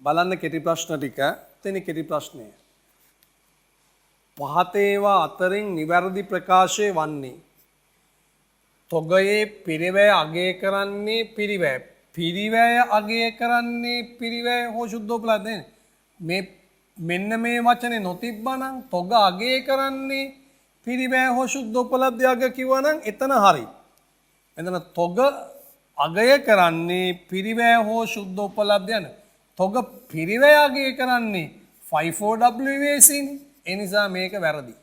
බලන්න කෙටි ප්‍රශ්න ටික. තෙනි කෙටි ප්‍රශ්නය. පහත ඒවා අතරින් නිවැරදි ප්‍රකාශය වන්නේ තොගයේ පිරිවැය අගය කරන්නේ පිරිවැය. පිරිවැය අගය කරන්නේ පිරිවැය හෝ සුද්ධෝපලබ්ධ නේ. මේ මෙන්න මේ වචනේ නොතිබ්බනම් තොග අගය කරන්නේ පිරිවැය හෝ සුද්ධෝපලබ්ධ අග කිව්වනම් එතන හරි. එතන තොග අගය කරන්නේ පිරිවැය හෝ සුද්ධෝපලබ්ධ යන. තොග පිරිවැය අගය කරන්නේ 54WAC නේ. ඒ නිසා මේක වැරදි.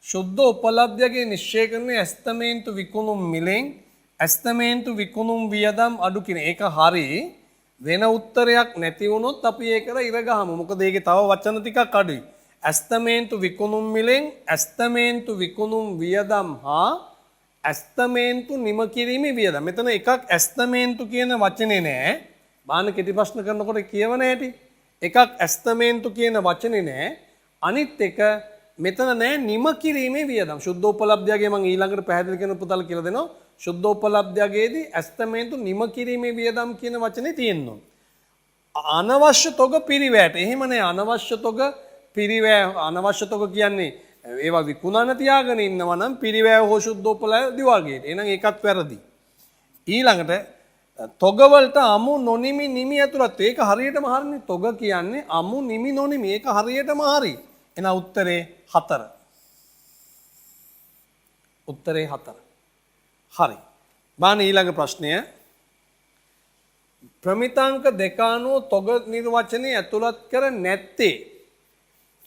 ශුද්ධ උපලබ්ධයගේ නිශ්චය කරන්නේ ඇස්තමේන්තු විකුණුම් මිලෙන් ඇස්තමේන්තු විකුණුම් වියදම් අඩු කියන එක හරි. වෙන උත්තරයක් නැති වුණොත් අපි ඒකට ඉර ගහමු. මොකද ඒකේ තව වචන ටිකක් අඩුයි. ඇස්තමේන්තු විකුණුම් මිලෙන් ඇස්තමේන්තු විකුණුම් වියදම් හා ඇස්තමේන්තු නිම කිරීමේ වියදම්. මෙතන එකක් ඇස්තමේන්තු කියන වචනේ නෑ. බාන කෙටි ප්‍රශ්න කරනකොට කියවන හැටි. එකක් ඇස්තමේන්තු කියන වචනේ නෑ. අනිත් එක මෙතන නෑ නිම කිරීමේ වියදම්. ශුද්ධෝපලබ්ධයගේ මම ඊළඟට පැහැදිලි කරන පුතල කියලා දෙනවා. ශුද්ධෝපලබ්ධයගේදී ඇස්තමේන්තු නිම කිරීමේ වියදම් කියන වචනේ තියෙනවා. අනවශ්‍ය තොග පිරිවැයට. එහෙම නෑ අනවශ්‍ය තොග පිරිවැය අනවශ්‍ය තොග කියන්නේ ඒවා විකුණන්න තියාගෙන ඉන්නවා නම් පිරිවැය හෝ ශුද්ධෝපලබ්ධ වගේ. එහෙනම් ඒකත් වැරදි. ඊළඟට තොගවලට අමු නොනිමි නිමි ඇතුළත් ඒක හරියටම හරිනේ. තොග කියන්නේ අමු නිමි නොනිමි ඒක හරියටම හරි. එන උත්තරේ 4. උත්තරේ 4. හරි. බාන ඊළඟ ප්‍රශ්නය. ප්‍රමිතාංක දෙක අනුව තොග නිර්වචනය ඇතුළත් කර නැත්තේ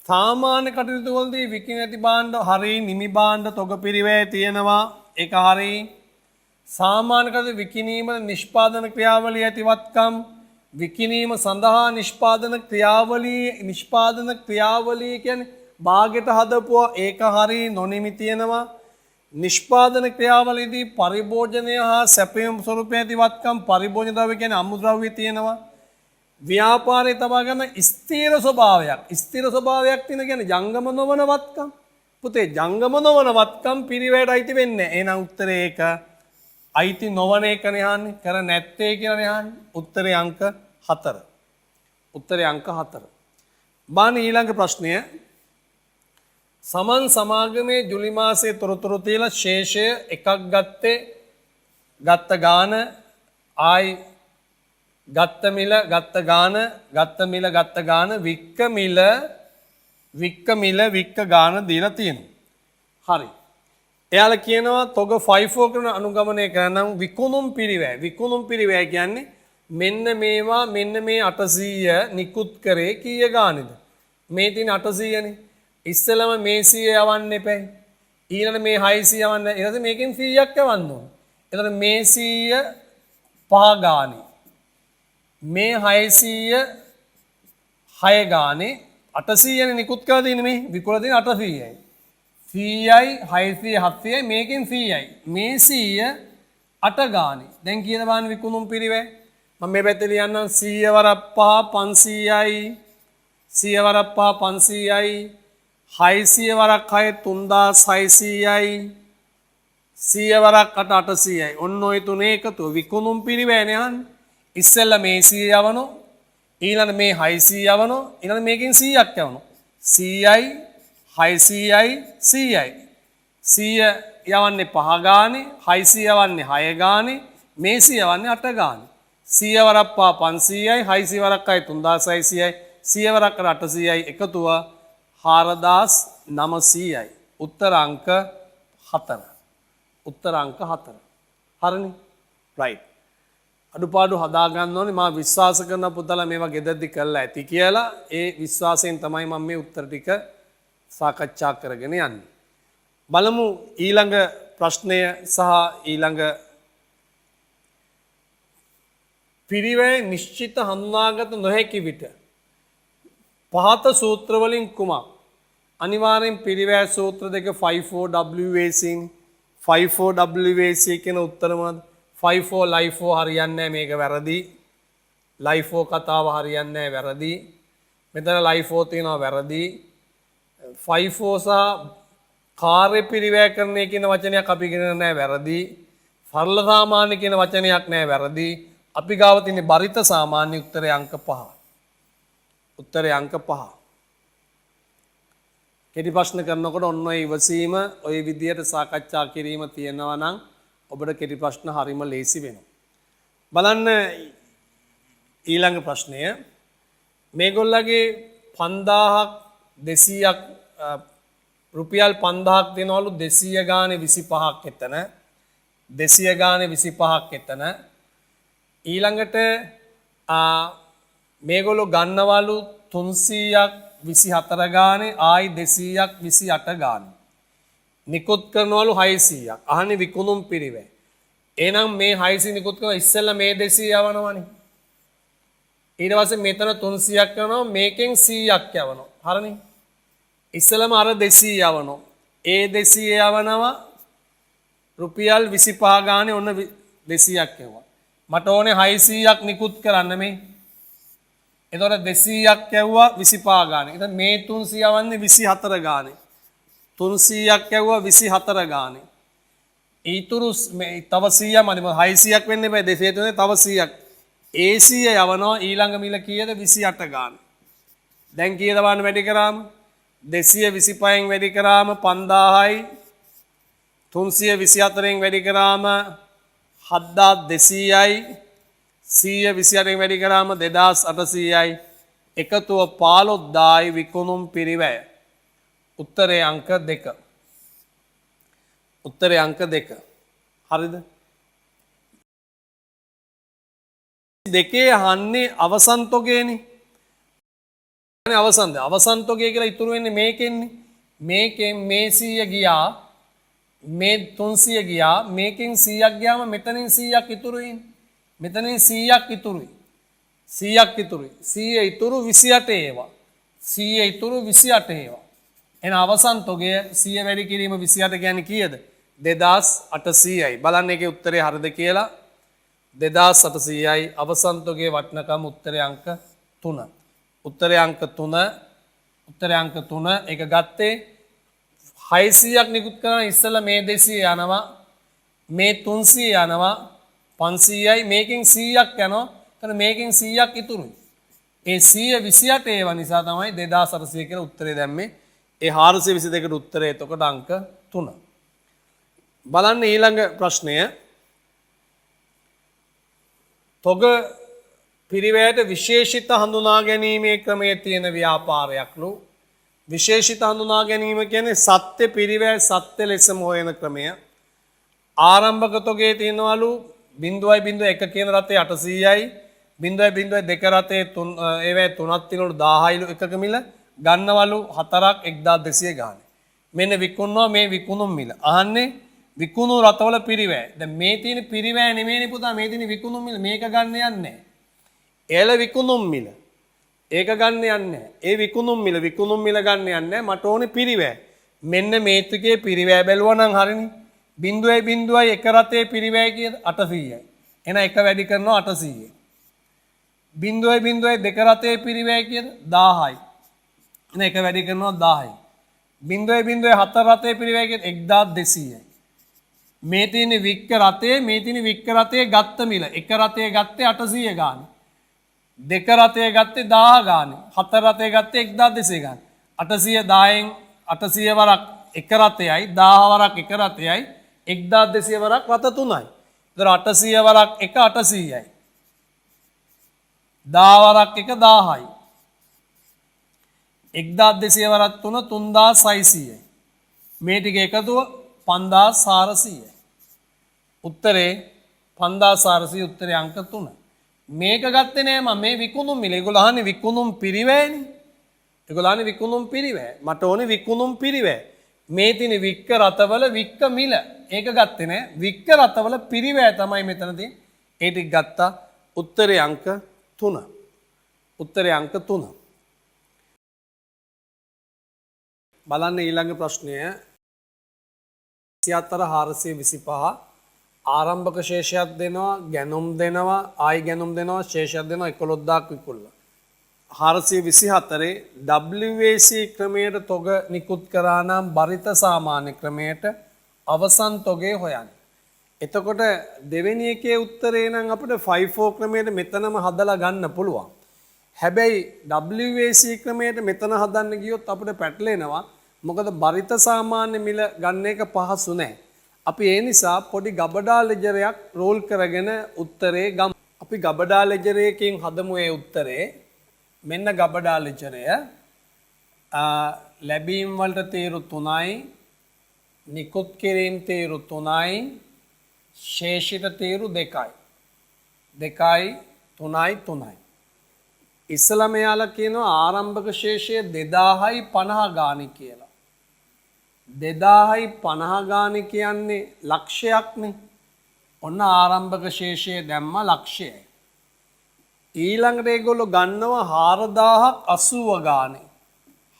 සාමාන්‍ය කටයුතු වලදී විකිණ ඇති භාණ්ඩ හරි නිමි භාණ්ඩ තොග පිරිවැය තියෙනවා. ඒක හරි. සාමාන්‍ය කටයුතු විකිණීම නිෂ්පාදන ක්‍රියාවලිය ඇතිවත්කම් විකිණීම සඳහා නිෂ්පාදන ක්‍රියාවලිය කියන්නේ භාගයට හදපුවා ඒක හරි නොනිමි තියෙනවා. නිෂ්පාදන ක්‍රියාවලියේදී පරිභෝජනය හා සැපයීම ස්වරූපයේ ඇතිවත්කම් පරිභෝජන ද්‍රව්‍ය කියන්නේ අමුද්‍රව්‍ය තියෙනවා. ව්‍යාපාරයේ තබා ගන්න ස්ථිර ස්වභාවයක්. ස්ථිර ස්වභාවයක් තියෙන කියන්නේ ජංගම නොවන වත්කම්. පුතේ ජංගම නොවන වත්කම් පිරිවැයට අයිති වෙන්නේ නැහැ. එහෙනම් උත්තරේ ඒක අයිති නොවන එකනේ යන්නේ. කර නැත්තේ කියලානේ යන්නේ. උත්තරේ අංක 4. උත්තරේ අංක 4. බාන ඊළඟ ප්‍රශ්නය. සමන් සමාගමේ ජුලි මාසයේ තොරතුරු තියලා ශේෂය එකක් ගත්ත ගාන ආයි ගත්ත මිල ගත්ත ගාන වික්ක මිල ගාන දීලා තියෙනවා. හරි. එයාලා කියනවා තොග 54 කරන අනුගමනය කරනම් විකුණුම් පිරිවැය කියන්නේ මෙන්න මේවා මෙන්න මේ 800 නිකුත් කරේ කීය ගානේද? මේ තියෙන 800 නේ. ඉස්සෙල්ලම මේ 100 යවන්න එපා. ඊළඟ මේ 600 යවන්න. ඊළඟ මේකෙන් 100ක් යවන්න ඕන. එතකොට මේ 100 5 ගානේ. මේ 600 6 ගානේ 800 නේ නිකුත් කරලා තියෙන්නේ මේ. විකුණලා තියෙන්නේ 800යි. 100යි 600 700යි මේකෙන් 100යි. මේ 100 8 ගානේ. දැන් කියන බාන විකුණුම් පිරිවැය. මම මේ පැත්තේ ලියන්නම් 100 වරක් 5 500යි. 100 වරක් 5 500යි. 600 වරක් 6 3600යි. 100 වරක් 8 800යි. ඔන්න ඔය තුනේ එකතු විකුණුම් පිරිවැයනේ යන්නේ. ඉස්සෙල්ලා මේ 100 යවනෝ. ඊළඟ මේ 600 යවනෝ. ඊළඟ මේකෙන් 100ක් යවනෝ. 100යි 600යි 100යි 100 යවන්නේ 5 ගානේ 600 යවන්නේ 6 ගානේ මේ 100 යවන්නේ 8 ගානේ 100 වරක් 500යි 600 වරක් 3600යි 100 වරක් 800යි එකතුව 4900යි උත්තර අංක 4 උත්තර අංක 4 හරිනේ රයිට් අඩුපාඩු හදා ගන්න ඕනේ මම විශ්වාස කරන පුතලා මේවා ගෙදරදි කරලා ඇති කියලා ඒ විශ්වාසයෙන් තමයි මම මේ උත්තර ටික සාකච්ඡා කරගෙන යන්නේ. බලමු ඊළඟ ප්‍රශ්නය සහ ඊළඟ පිරිවැය නිශ්චිත හඳුනාගත නොහැකි විට පහත සූත්‍ර වලින් කුමක් අනිවාර්යෙන් පිරිවැය සූත්‍ර දෙක 54WAC 54WAC කියන උත්තර මොනවද 54 LIFO හරියන්නේ නැහැ මේක වැරදි LIFO කතාව හරියන්නේ නැහැ වැරදි මෙතන LIFO තියෙනවා වැරදි 54 සහ කාර්ය පිරිවැය කරන්නේ කියන වචනයක් අපි ඉගෙන නැහැ වැරදි. සරල සාමාන්‍ය කියන වචනයක් නැහැ වැරදි. අපි ගාව තියෙන බරිත සාමාන්‍ය උත්තරේ අංක 5. උත්තරේ අංක 5. කෙටි ප්‍රශ්න කරනකොට ඔන්න ඔය ඉවසීම ඔය විදියට සාකච්ඡා කිරීම තියෙනවා නම් ඔබට කෙටි ප්‍රශ්න හරිම ලේසි වෙනවා. බලන්න ඊළඟ ප්‍රශ්නය මේගොල්ලගේ 5200ක් රුපියල් 5000ක් දෙනවලු 200 ගානේ 25ක් එතන 200 ගානේ 25ක් එතන ඊළඟට මේගොල්ලෝ ගන්නවලු 300ක් 24 ගානේ ආයි 200ක් 28 ගානේ නිකුත් කරනවලු 600ක් අහන්නේ විකුණුම් පිරිවැය. එහෙනම් මේ 600 නිකුත් කරන ඉස්සෙල්ලා මේ 200 යවනවනේ. ඊට පස්සේ මෙතන 300ක් යවනවා මේකෙන් 100ක් යවනවා. හරිනේ. ඉස්සෙල්ලාම අර 200 යවනවා. ඒ 200 යවනවා රුපියල් 25 ගානේ ඔන්න 200ක් යවුවා. මට ඕනේ 600ක් නිකුත් කරන්න මේ. එතකොට 200ක් යවුවා 25 ගානේ. එතන මේ 300 යවන්නේ 24 ගානේ. 300ක් යවුවා 24 ගානේ. ඊතුරු තව 100ක් මදි 600ක් වෙන්න එපා 200 තුනේ තව 100ක්. ඒ 100 යවනවා ඊළඟ මිල කීයද 28 ගානේ. දැන් කීයද බලන්න වැඩි කරාම 225න් වැඩි කරාම 5000යි 324න් වැඩි කරාම 7200යි 128න් වැඩි කරාම 2800යි එකතුව 15000යි විකුණුම් පිරිවැය. උත්තරේ අංක 2. උත්තරේ අංක 2. හරිද? දෙකේ අහන්නේ අවසන් තොගේනේ. අවසන් තොගය කියලා ඉතුරු වෙන්නේ මේකෙන්නේ. මේකෙන් මේ 100 ගියා මේ 300 ගියා මේකෙන් 100ක් ගියාම මෙතනින් 100ක් ඉතුරු වෙන්නේ. මෙතනින් 100ක් ඉතුරුයි. 100ක් ඉතුරුයි. 100 ඉතුරු 28 ඒවා. 100 ඉතුරු 28 ඒවා. එහෙනම් අවසන් තොගය 100 වැඩි කිරීම 28 කියන්නේ කීයද? 2800යි. බලන්න ඒකේ උත්තරේ හරිද කියලා. 2800යි අවසන් තොගයේ වටිනකම උත්තරේ අංක 3. උත්තරේ අංක 3. උත්තරේ අංක 3 ඒක ගත්තේ 600ක් නිකුත් කරන ඉස්සෙල්ලා මේ 200 යනවා මේ 300 යනවා 500යි මේකෙන් 100ක් යනවා එතන මේකෙන් 100ක් ඉතුරුයි. ඒ 128 ඒවා නිසා තමයි 2800 කියලා උත්තරේ දැම්මේ. ඒ 422ට උත්තරේ එතකොට අංක 3. බලන්න ඊළඟ ප්‍රශ්නය තොග පිරිවැයට විශේෂිත හඳුනා ගැනීමේ ක්‍රමයේ තියෙන ව්‍යාපාරයක්ලු. විශේෂිත හඳුනා ගැනීම කියන්නේ සත්‍ය පිරිවැය සත්‍ය ලෙසම හොයන ක්‍රමය. ආරම්භක තොගේ තියෙනවලු 0.1 කියන රටේ 800යි 0.2 රටේ ඒවැ 3ක් තියෙනවලු 1000යිලු එකක මිල ගන්නවලු 4ක් 1200 ගානේ. මෙන්න විකුණනවා මේ විකුණුම් මිල. අහන්නේ විකුණු රටවල පිරිවැය. දැන් මේ තියෙන පිරිවැය නෙමෙයිනේ පුතා මේ තියෙන විකුණුම් මිල මේක ගන්න යන්නේ නැහැ. එල විකුණුම් මිල. ඒක ගන්න යන්නේ නැහැ. ඒ විකුණුම් මිල ගන්න යන්නේ නැහැ. මට ඕනේ පිරිවැය. මෙන්න මේ ටිකේ පිරිවැය බැලුවා නම් හරිනේ. 0.1 රටේ පිරිවැය කීයද? 800යි. එහෙනම් එක වැඩි කරනවා 800යි. 0.2 රටේ පිරිවැය කීයද? 1000යි. එහෙනම් එක වැඩි කරනවා 1000යි. 0.4 රටේ පිරිවැය කීයද? 1200යි. මේ තියෙන වික්ක රතේ ගත්ත මිල එක රතේ ගත්තේ 800 ගානේ දෙක රතේ ගත්තේ 1000 ගානේ හතර රතේ ගත්තේ 1200 ගානේ 800 10න් 800 වරක් එක රතේයි 1000 වරක් එක රතේයි 1200 වරක් රත තුනයි. ඒතර 800 වරක් එක 800යි 1000 වරක් එක 1000යි 1200 වරක් තුන 3600යි. මේ ටික එකතුව 5400යි. උත්තරේ 5400 උත්තරේ අංක 3. මේක ගත්තේ නෑ මම මේ විකුණුම් මිල. ඒගොල්ලෝ අහන්නේ විකුණුම් පිරිවැයනේ. ඒගොල්ලෝ අහන්නේ විකුණුම් පිරිවැය. මට ඕනේ විකුණුම් පිරිවැය. මේ තියෙන වික්ක රතවල වික්ක මිල. ඒක ගත්තේ නෑ. වික්ක රතවල පිරිවැය තමයි මෙතන තියෙන්නේ. ඒ ටික ගත්තා. උත්තරේ අංක 3. උත්තරේ අංක 3. බලන්න ඊළඟ ප්‍රශ්නය 24425 ආරම්භක ශේෂයක් දෙනවා ගැනුම් දෙනවා ආයි ගැනුම් දෙනවා ශේෂයක් දෙනවා 11000ක් විකුණලා 424 WAC ක්‍රමයට තොග නිකුත් කරා නම් බරිත සාමාන්‍ය ක්‍රමයට අවසන් තොගේ හොයන්න. එතකොට දෙවෙනි එකේ උත්තරේ නම් අපිට 5-4 ක්‍රමයට මෙතනම හදලා ගන්න පුළුවන්. හැබැයි WAC ක්‍රමයට මෙතන හදන්න ගියොත් අපිට පැටලෙනවා. මොකද බරිත සාමාන්‍ය මිල ගන්න එක පහසු නැහැ. අපි ඒ නිසා පොඩි ගබඩා ලෙජරයක් රෝල් කරගෙන උත්තරේ ගමු. අපි ගබඩා ලෙජරයකින් හදමු ඒ උත්තරේ. මෙන්න ගබඩා ලෙජරය. ලැබීම් වලට තීරු 3යි, නිකුත් කිරීම තීරු 3යි, ශේෂිත තීරු 2යි. 2යි 3යි 3යි. ඉස්සලම යාලා කියනවා ආරම්භක ශේෂය 2000යි 50 ගානි කියලා. 2000යි 50 ගානි කියන්නේ ලක්ෂයක්නේ. ඔන්න ආරම්භක ශේෂය දැම්ම ලක්ෂයයි. ඊළඟට ඒගොල්ලෝ ගන්නවා 4000ක් 80 ගානේ.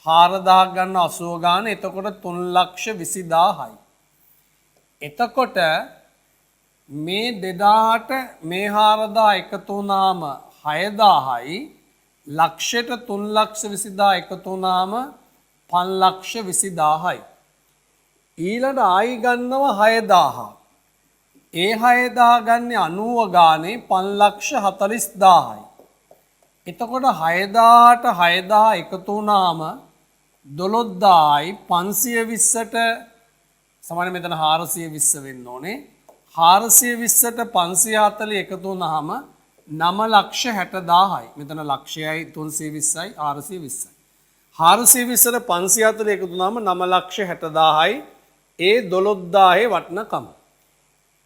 4000ක් ගන්න 80 ගාන. එතකොට 3,20,000යි. එතකොට මේ 2000ට මේ 4000 එකතු වුණාම 6000යි. ලක්ෂයට 3,20,000 එකතු වුණාම 5,20,000යි. ඊළඟ ආයි ගන්නවා 6000. ඒ 6000 ගන්නේ 90 ගානේ 5,40,000යි. එතකොට 6000ට 6000 එකතු වුණාම 12,000යි. 520ට සමාන මෙතන 420 වෙන්න ඕනේ. 420ට 540 එකතු වුණාම 9,60,000යි. මෙතන ලක්ෂයයි 320යි 420යි. 420ට 540 එකතු වුණාම 9,60,000යි. ඒ 12,000 වටිනකම.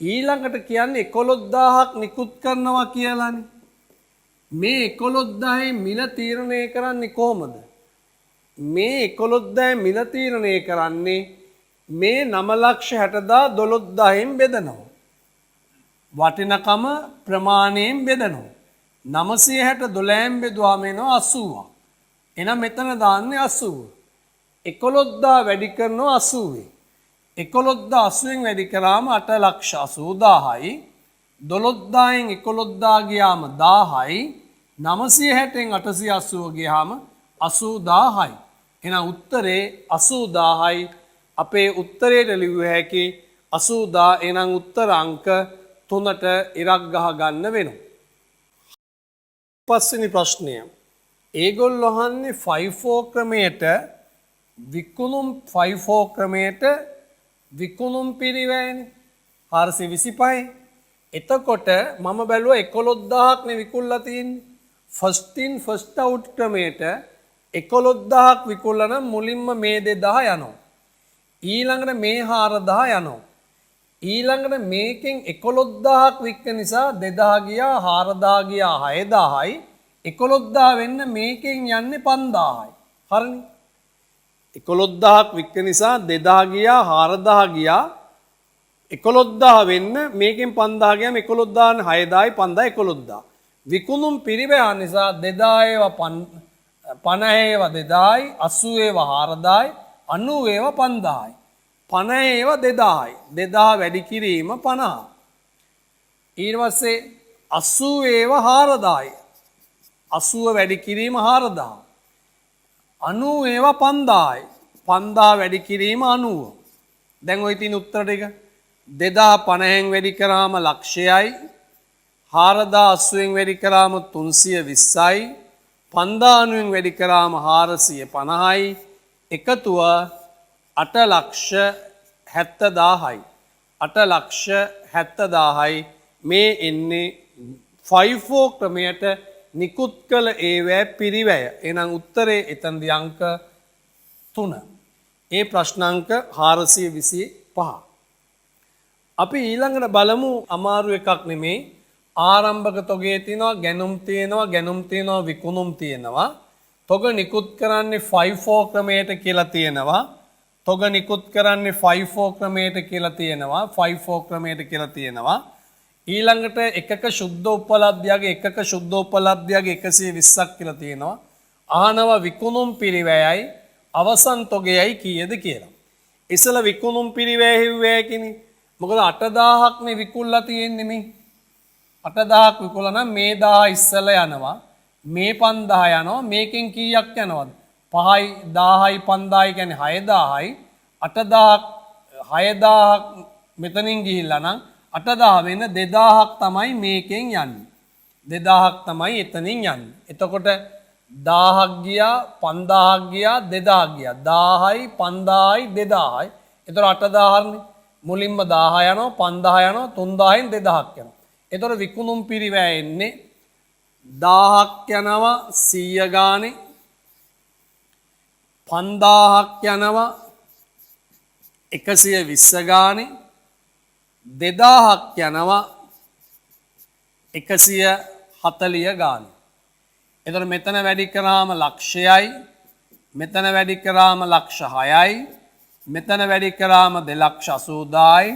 ඊළඟට කියන්නේ 11,000ක් නිකුත් කරනවා කියලානේ. මේ 11,000 මිල තීරණය කරන්නේ කොහොමද? මේ 11,000 මිල තීරණය කරන්නේ මේ 9,60,000 12,000න් බෙදනවා. වටිනකම ප්‍රමාණයෙන් බෙදනවා. 960 12න් බෙදුවාම එනවා 80ක්. එහෙනම් මෙතන දාන්නේ 80. 11,000 වැඩි කරනවා 80. 11,000 80න් වැඩි කරාම 8,80,000යි. 12,000න් 11,000 ගියාම 1000යි. 960න් 880 ගියාම 80,000යි. එහෙනම් උත්තරේ 80,000යි. අපේ උත්තරයට ලියුව හැකි 80,000. එහෙනම් උත්තර අංක 3ට ඉරක් ගහ ගන්න වෙනවා. පස්වෙනි ප්‍රශ්නය. ඒගොල්ලෝ අහන්නේ 5-4 ක්‍රමයට විකුණුම් 5-4 ක්‍රමයට විකුණුම් පිරිවැයනේ 425. එතකොට මම බැලුවා 11,000ක් නේ විකුණලා තියෙන්නේ. ෆස්ට් ඉන් ෆස්ට් අවුට් ක්‍රමයට 11,000ක් විකුණලා නම් මුලින්ම මේ 2,000 යනවා. ඊළඟට මේ 4,000 යනවා. ඊළඟට මේකෙන් 11,000ක් වික්ක නිසා 2,000 ගියා 4,000 ගියා 6,000යි. 11,000 වෙන්න මේකෙන් යන්නේ 5,000යි. හරිනේ. 11,000ක් වික්ක නිසා 2,000 ගියා 4,000 ගියා 11,000 වෙන්න මේකෙන් 5,000 ගියාම 11,000 6,000යි 5,000 11,000. විකුණුම් පිරිවැය නිසා 2,000 ඒවා 50 ඒවා 2,000යි 80 ඒවා 4,000යි 90 ඒවා 5,000යි 50 ඒවා 2,000යි 2,000 වැඩි කිරීම 50. ඊට පස්සේ 80 ඒවා 4,000යි 80 වැඩි කිරීම 4,000. 90 ඒවා 5,000යි 5,000 වැඩි කිරීම 90. දැන් ওই තියෙන උත්තර ටික 2,050න් වැඩි කරාම ලක්ෂයයි 4,80න් වැඩි කරාම 320යි 5,90න් වැඩි කරාම 450යි එකතුව 8,70,000යි 8,70,000යි. මේ එන්නේ 5-4 ක්‍රමයට නිකුත් කළ ඒවැ පිරිවැය. එහෙනම් උත්තරේ එතනදී අංක 3. ඒ ප්‍රශ්නාංක 425. අපි ඊළඟට බලමු අමාරු එකක් නෙමේ. ආරම්භක තොගේ තියෙනවා, ගැනුම් තියෙනවා, විකුණුම් තියෙනවා. තොග නිකුත් කරන්නේ 5-4 ක්‍රමයට කියලා තියෙනවා. තොග නිකුත් කරන්නේ 5-4 ක්‍රමයට කියලා තියෙනවා. 5-4 ක්‍රමයට කියලා තියෙනවා. ඊළඟට එකක ශුද්ධ උපලබ්ධයගේ 120ක් කියලා තියෙනවා. අහනවා විකුණුම් පිරිවැයයි අවසන් තොගයයි කීයද කියලා. ඉස්සලා විකුණුම් පිරිවැය හිව්වේ කිනේ. මොකද 8,000ක් නේ විකුණලා තියෙන්නේ මේ. 8,000ක් විකුණලා නම් මේ 1,000 ඉස්සලා යනවා. මේ 5,000 යනවා. මේකෙන් කීයක් යනවද? 5යි 10යි 5,000යි කියන්නේ 6,000යි. 8,000ක් 6,000ක් මෙතනින් ගිහිල්ලා නම් 8000 වෙන 2000ක් තමයි මේකෙන් යන්නේ. 2000ක් තමයි එතනින් යන්නේ. එතකොට 1000ක් ගියා 5000ක් ගියා 2000ක් ගියා 1000යි 5000යි 2000යි. එතකොට 8000නේ. මුලින්ම 1000 යනවා 5000 යනවා 3000න් 2000ක් යනවා. එතකොට විකුණුම් පිරිවැය එන්නේ 1000ක් යනවා 100 ගානේ 5000ක් යනවා 120 ගානේ 2000ක් යනවා 140 ගානේ. එතකොට මෙතන වැඩි කරාම ලක්ෂයයි මෙතන වැඩි කරාම ලක්ෂ 6යි මෙතන වැඩි කරාම 2,80,000යි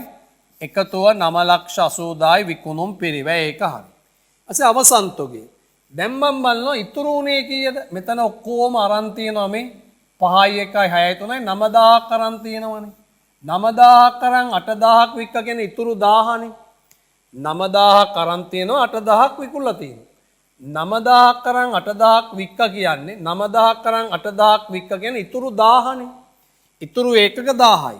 එකතුව 9,80,000යි විකුණුම් පිරිවැය ඒක හරි. ඊපස්සේ අවසන් තොගේ. දැන් මම බලනවා ඉතුරු උනේ කීයද? මෙතන ඔක්කොම අරන් තියෙනවා මේ 5යි 1යි 6යි 3යි 9,000ක් අරන් තියෙනවනේ. 9,000ක් අරන් 8,000ක් වික්ක කියන්නේ ඉතුරු 1,000නේ. 9,000ක් අරන් තියෙනවා 8,000ක් විකුණලා තියෙනවා. 9,000ක් අරන් 8,000ක් වික්ක කියන්නේ 9,000ක් අරන් 8,000ක් වික්ක කියන්නේ ඉතුරු 1,000නේ. ඉතුරු ඒකක 1000යි.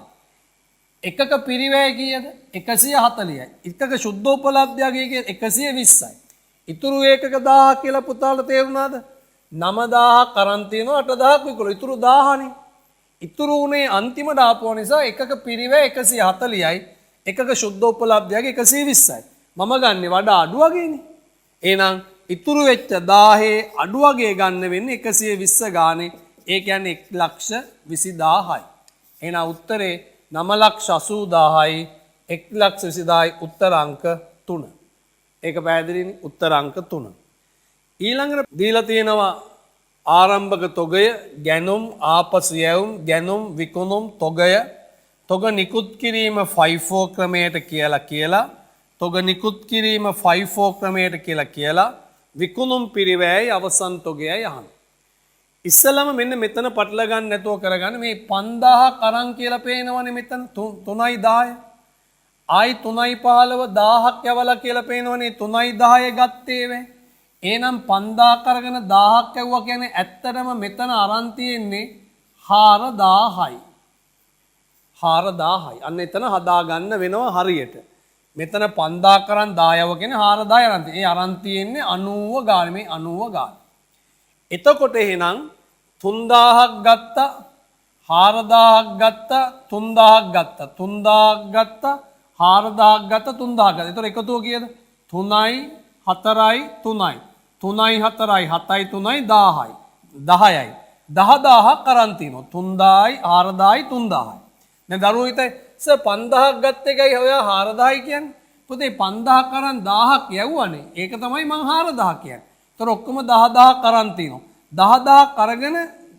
එකක පිරිවැය කීයද? 140යි. එකක ශුද්ධෝපලබ්ධයගේ 120යි. ඉතුරු ඒකක 1000 කියලා පුතාලට තේරුණාද? 9,000ක් අරන් තියෙනවා 8,000ක් විකුණලා ඉතුරු 1000නේ. ඉතුරු උනේ අන්තිමට ආපුව නිසා එකක පිරිවැය 140යි. එකක ශුද්ධෝපලබ්ධයගේ 120යි. මම ගන්නෙ වඩා අඩු වගේනේ. එහෙනම් ඉතුරු වෙච්ච 1000 අඩු වගේ ගන්න වෙන්නේ 120 ගානේ. ඒ කියන්නේ 1,20,000යි. එහෙනම් උත්තරේ 9,80,000යි 1,20,000යි උත්තර අංක 3. ඒක පැහැදිලිනේ උත්තර අංක 3. ඊළඟට දීලා තියෙනවා ආරම්භක තොගය, ගැනුම්, ආපසු යැවුම්, ගැනුම්, විකුණුම්, තොගය, තොග නිකුත් කිරීම 5-4 ක්‍රමයට කියලා තොග නිකුත් කිරීම 5-4 ක්‍රමයට කියලා විකුණුම් පිරිවැයයි අවසන් තොගයයි අහන්න. ඉස්සලම මෙන්න මෙතන පටල ගන්න නැතුව කරගන්න මේ 5000ක් අරන් කියලා පේනවනේ මෙතන 3යි 10. ආයි 3යි 15 1000ක් යවලා කියලා පේනවනේ 3යි 10 ගත්තේ වේ. එහෙනම් 5000ක් අරගෙන 1000ක් යවුවා කියන්නේ ඇත්තටම මෙතන අරන් තියෙන්නේ 4000යි. 4000යි. අන්න එතන හදා ගන්න වෙනවා හරියට. මෙතන 5000ක් අරන් 10 යවුවා කියන්නේ 4000යි අරන් තියෙන්නේ. ඒ අරන් තියෙන්නේ 90 ගාන මේ 90 ගාන. එතකොට එහෙනම් 3000ක් ගත්තා 4000ක් ගත්තා 3000ක් ගත්තා 3000ක් ගත්තා 4000ක් ගත්තා 3000ක් ගත්තා. එතකොට එකතුව කීයද? 3යි 4යි 3යි 3යි 4යි 7යි 3යි 10යි 10යි 10000ක් අරන් තිනවා 3000යි 4000යි 3000යි. දැන් දරුවෝ හිතයි සර් 5000ක් ගත්ත එකයි ඔයා 4000යි කියන්නේ. පුතේ 5000ක් අරන් 1000ක් යවුවානේ. ඒක තමයි මං 4000 කියන්නේ. ඒතර ඔක්කොම 10000ක් අරන් තිනවා. 10000ක් අරගෙන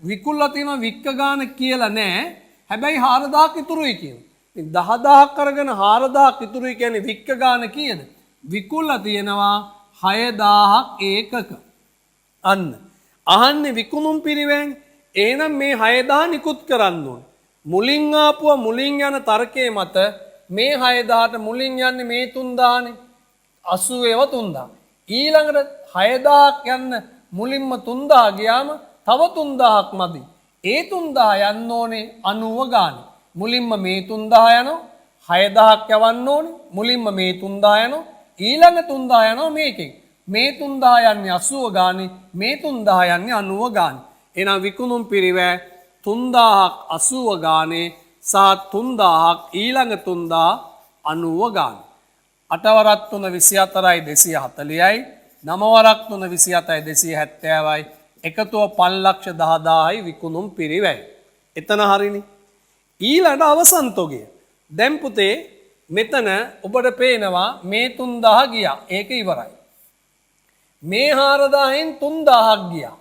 විකුණලා තියෙනවා වික්ක ගාන කියලා නෑ. හැබැයි 4000ක් ඉතුරුයි කියනවා. ඉතින් 10000ක් අරගෙන 4000ක් ඉතුරුයි කියන්නේ වික්ක ගාන කීයද? විකුණලා තියෙනවා 6000ක් ඒකක. අන්න. අහන්නේ විකුණුම් පිරිවැයනේ. එහෙනම් මේ 6000 නිකුත් කරන්න ඕනේ. මුලින් ආපුවා මුලින් යන තර්කයේ මත මේ 6000ට මුලින් යන්නේ මේ 3000නේ. 80 3000. ඊළඟට 6000ක් යන්න මුලින්ම 3000 ගියාම තව 3000ක් මදි. ඒ 3000 යන්න ඕනේ 90 ගානේ. මුලින්ම මේ 3000 යනවා 6000ක් යවන්න ඕනේ. මුලින්ම මේ 3000 යනවා ඊළඟ 3000 යනවා මේකෙන්. මේ 3000 යන්නේ 80 ගානේ මේ 3000 යන්නේ 90 ගානේ. එහෙනම් විකුණුම් පිරිවැය 3000ක් 80 ගානේ සහ 3000ක් ඊළඟ 3000 90 ගානේ. 8 වරක් 3 24යි 240යි 9 වරක් 3 27යි 270යි එකතුව 5,10,000යි විකුණුම් පිරිවැය. එතන හරිනේ. ඊළඟ අවසන් තොගය. දැන් පුතේ මෙතන ඔබට පේනවා මේ 3000 ගියා. ඒක ඉවරයි. මේ 4000න් 3000ක් ගියා.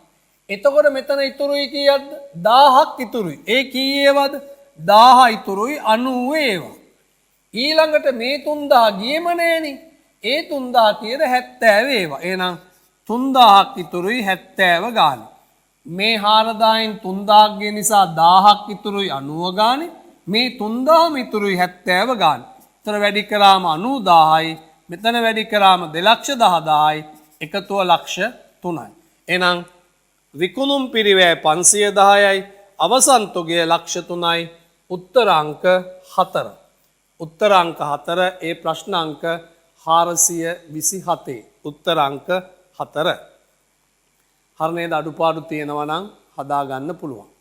එතකොට මෙතන ඉතුරුයි කීයක්ද? 1000ක් ඉතුරුයි. ඒ කීයේවද? 1000 ඉතුරුයි 90 ඒවා. ඊළඟට මේ 3000 ගියේම නෑනේ. ඒ 3000 කීයද? 70 ඒවා. එහෙනම් 3000ක් ඉතුරුයි 70 ගාන. මේ 4000න් 3000ක් ගිය නිසා 1000ක් ඉතුරුයි 90 ගානේ. මේ 3000ම ඉතුරුයි 70 ගාන. එතන වැඩි කරාම 90000යි. මෙතන වැඩි කරාම 2,10,000යි. එකතුව ලක්ෂ 3යි. එහෙනම් විකුණුම් පිරිවැය 510යි අවසන් තොගය ලක්ෂ 3යි උත්තර අංක 4. උත්තර අංක 4 ඒ ප්‍රශ්න අංක 427 උත්තර අංක 4 හරි නේද අඩුපාඩු තියෙනවා නම් හදා ගන්න පුළුවන්